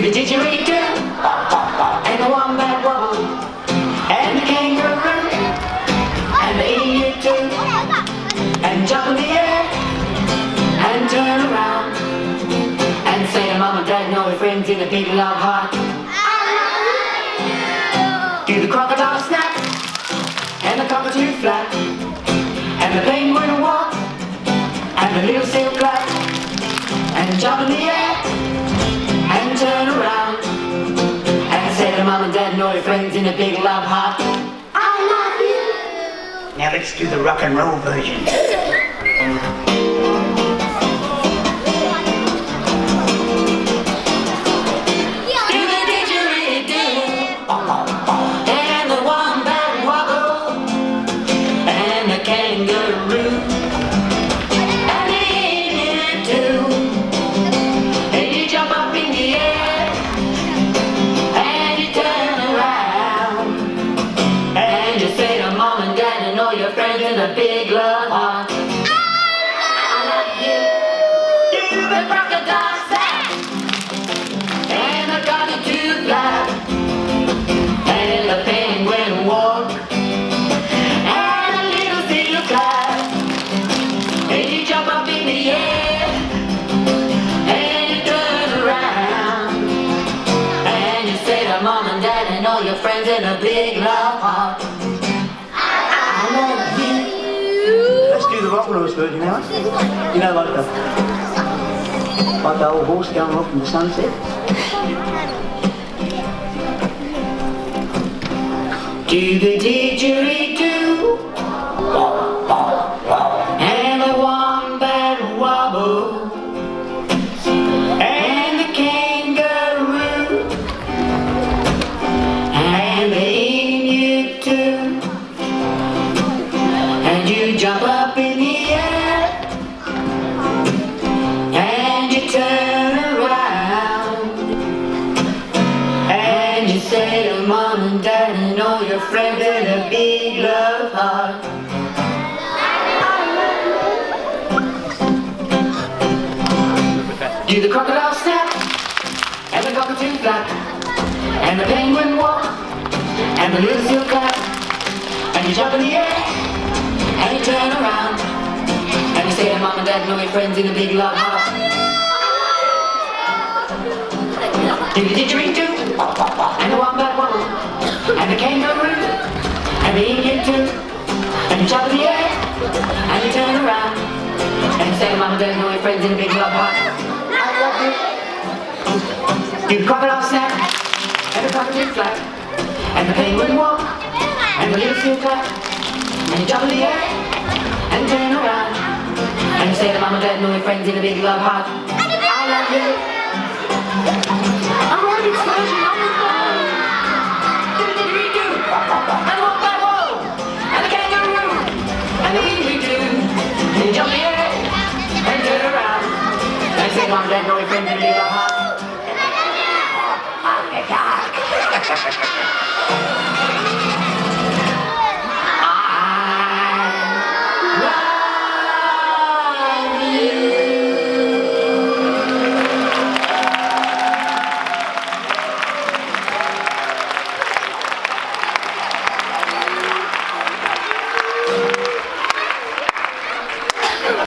the didgeridoo, and the wombat wobble, and the kangaroo, and the emu too, and jump in the air, and turn around, and say to mom and dad and all your friends in a big love heart. Do the crocodile snap, and the cockatoo flap, and the penguin walk, and the little seal clap, and jump in the air, and turn around, and say to mom and dad and all your friends in a big love heart, I love you. Now let's do the rock and roll version. Your friends in a big love heart. I love you. Do the crocodile snap, and the cockatoo flap, and the penguin walk, and the little seal clap, and you jump up in the air, and you turn around, and you say to mom and dad and all your friends in a big love heart. Let's do the rock and roll version now. You know, like the old horse going off in the sunset. Do the didgeridoo, and the wombat wobble, and the kangaroo, and the emu too, and you jump up in the air, and you turn around, and you say to mom and dad and all your friends in a big love heart. Do the crocodile snap, and the cockatoo flap, and the penguin walk, and the little seal clap, and you jump in the air, and you turn around, and you say to mom and dad and all your friends in a big love heart. Do the didgeridoo, and the wombat wobble, and the kangaroo, and the emu too, and you jump in the air, and you turn around, and you say to mom and dad and all your friends in a big love heart. I love you. Do the crocodile snap, and the cockatoo flap, and the penguin walk, and the little seal clap, and you jump in the air, and turn around, and you say to mom and dad and all your friends in a big love heart. I love you. I love you, version of the song. Do the didgeridoo, and the wombat wobble, and the kangaroo, and the emu too, and you jump in the air, and turn around, and you say to mom and dad and all your friends in a big love heart.